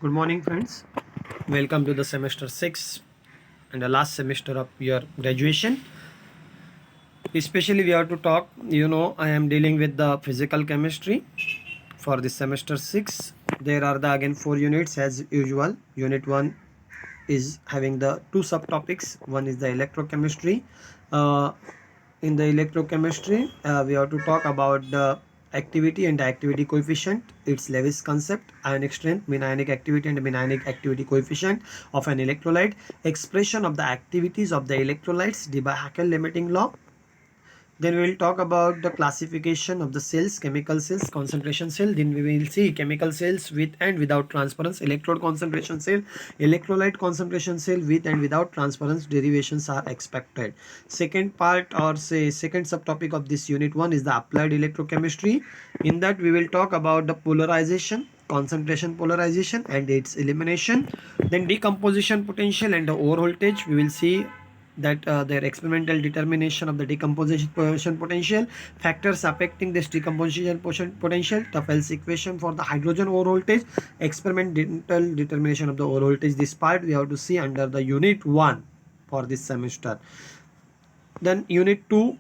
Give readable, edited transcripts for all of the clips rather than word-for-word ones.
Good morning, friends. Welcome to the semester 6 and the last semester of your graduation. Especially, we have to talk. I am dealing with the physical chemistry for this semester 6. There are the again 4 units as usual. Unit 1 is having the two subtopics. One is the electrochemistry. Uh, in the electrochemistry, we have to talk about the activity and the activity coefficient, its Lewis concept, ionic strength, mean ionic activity and mean ionic activity coefficient of an electrolyte, expression of the activities of the electrolytes, Debye-Hackel limiting law. Then we will talk about the classification of the cells, chemical cells, concentration cell. Then we will see chemical cells with and without transference, electrode concentration cell, electrolyte concentration cell with and without transference. Derivations are expected. Second part, or say second subtopic of this unit 1 is the applied electrochemistry. In that we will talk about the polarization, concentration polarization and its elimination. Then decomposition potential and the over voltage. We will see that their experimental determination of the decomposition potential, factors affecting this decomposition potential, Taffel's equation for the hydrogen over voltage, experimental determination of the over voltage. This part we have to see under the unit 1 for this semester. Then unit 2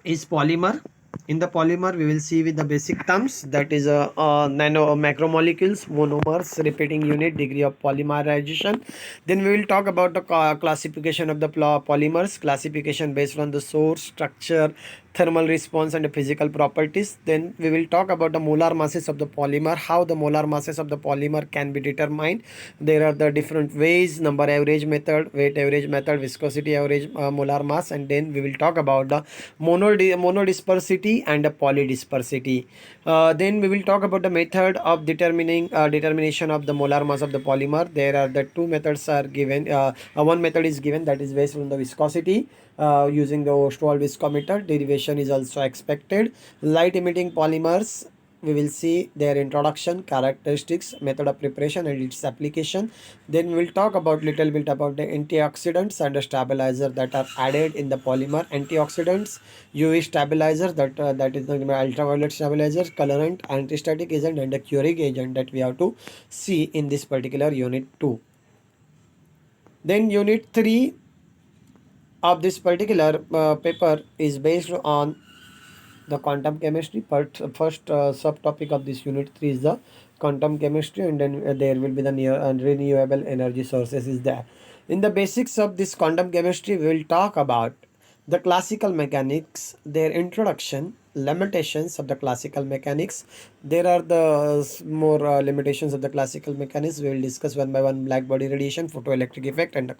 is polymer. In the polymer we will see with the basic terms, that is nano macromolecules, monomers, repeating unit, degree of polymerization. Then we will talk about the classification of the polymers, classification based on the source, structure, thermal response and the physical properties. Then we will talk about the molar masses of the polymer, how the molar masses of the polymer can be determined. There are the different ways: number average method, weight average method, viscosity average molar mass. And then we will talk about the monodispersity and the polydispersity. Then we will talk about the method of determination of the molar mass of the polymer. There are the two methods are given. One method is given, that is based on the viscosity, using the Ostwald viscometer. Derivation is also expected. Light emitting polymers, we will see their introduction, characteristics, method of preparation and its application. Then we will talk about little bit about the antioxidants and the stabilizer that are added in the polymer. Antioxidants, UV stabilizer, that is the ultraviolet stabilizer, colorant, antistatic agent and the curing agent that we have to see in this particular unit 2. Then unit 3 of this particular paper is based on the quantum chemistry. First subtopic of this unit 3 is the quantum chemistry, and then there will be the renewable energy sources is there. In the basics of this quantum chemistry, we will talk about the classical mechanics, their introduction, limitations of the classical mechanics. There are the more limitations of the classical mechanics. We will discuss one by one: black body radiation, photoelectric effect and the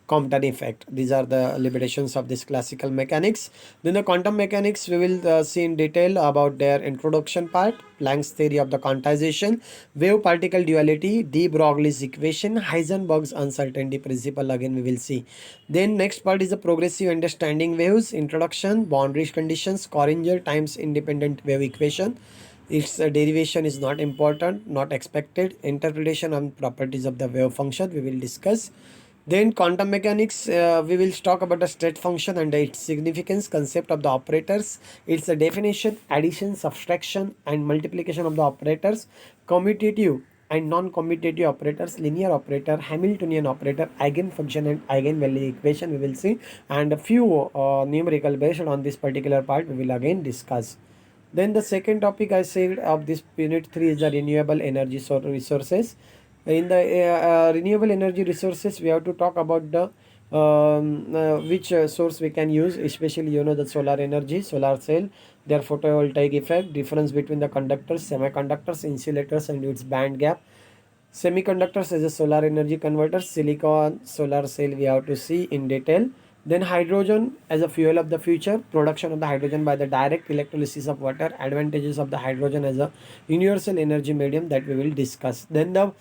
Compton effect. These are the limitations of this classical mechanics. Then the quantum mechanics, we will see in detail about their introduction part, Planck's theory of the quantization, wave particle duality, de Broglie's equation, Heisenberg's uncertainty principle, again we will see. Then next part is the progressive understanding waves, introduction, boundary conditions, Schrödinger times independent wave equation. Its derivation is not important, not expected. Interpretation and properties of the wave function we will discuss. Then quantum mechanics, we will talk about the state function and its significance, concept of the operators, its definition, addition, subtraction and multiplication of the operators, commutative and non-commutative operators, linear operator, Hamiltonian operator, eigenfunction and eigenvalue equation we will see, and a few numerical based on this particular part we will again discuss. Then the second topic I said of this unit 3 is the renewable energy resources. In the renewable energy resources, we have to talk about the which source we can use, especially the solar energy, solar cell, their photovoltaic effect, difference between the conductors, semiconductors, insulators and its band gap. Semiconductors as a solar energy converter, silicon, solar cell we have to see in detail. Then hydrogen as a fuel of the future, production of the hydrogen by the direct electrolysis of water, advantages of the hydrogen as a universal energy medium that we will discuss. Then the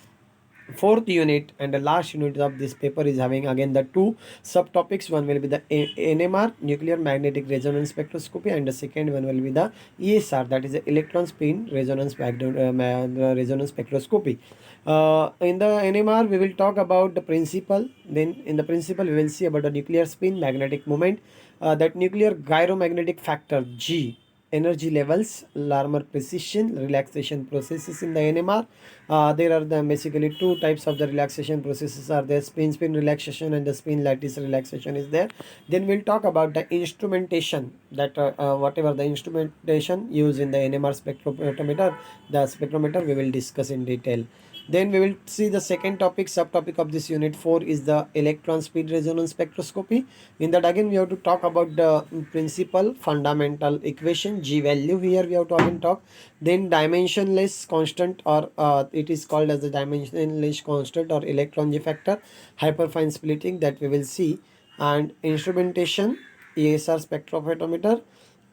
fourth unit and the last unit of this paper is having again the two subtopics. One will be the NMR, nuclear magnetic resonance spectroscopy, and the second one will be the ESR, that is the electron spin resonance resonance spectroscopy. In the NMR we will talk about the principle. Then in the principle we will see about the nuclear spin, magnetic moment, that nuclear gyromagnetic factor G, energy levels, Larmor precision, relaxation processes in the NMR. There are basically two types of the relaxation processes are there: spin relaxation and the spin lattice relaxation is there. Then we'll talk about the instrumentation, that whatever the instrumentation used in the NMR spectrophotometer, the spectrometer, we will discuss in detail. Then we will see the second topic, subtopic of this unit 4 is the electron speed resonance spectroscopy. In that again we have to talk about the principal fundamental equation G value. Here we have to again talk. Then dimensionless constant, or it is called as the dimensionless constant or electron G factor, hyperfine splitting, that we will see. And instrumentation, ESR spectrophotometer,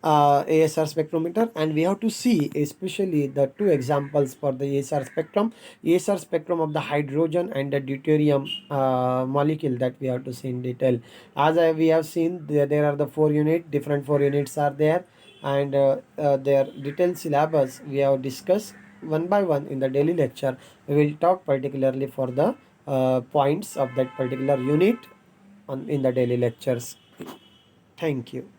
ASR spectrometer, and we have to see especially the two examples for the ASR spectrum of the hydrogen and the deuterium molecule, that we have to see in detail. As we have seen, there are the different 4 units are there, and their detailed syllabus we have discussed one by one in the daily lecture. We will talk particularly for the points of that particular unit in the daily lectures. Thank you.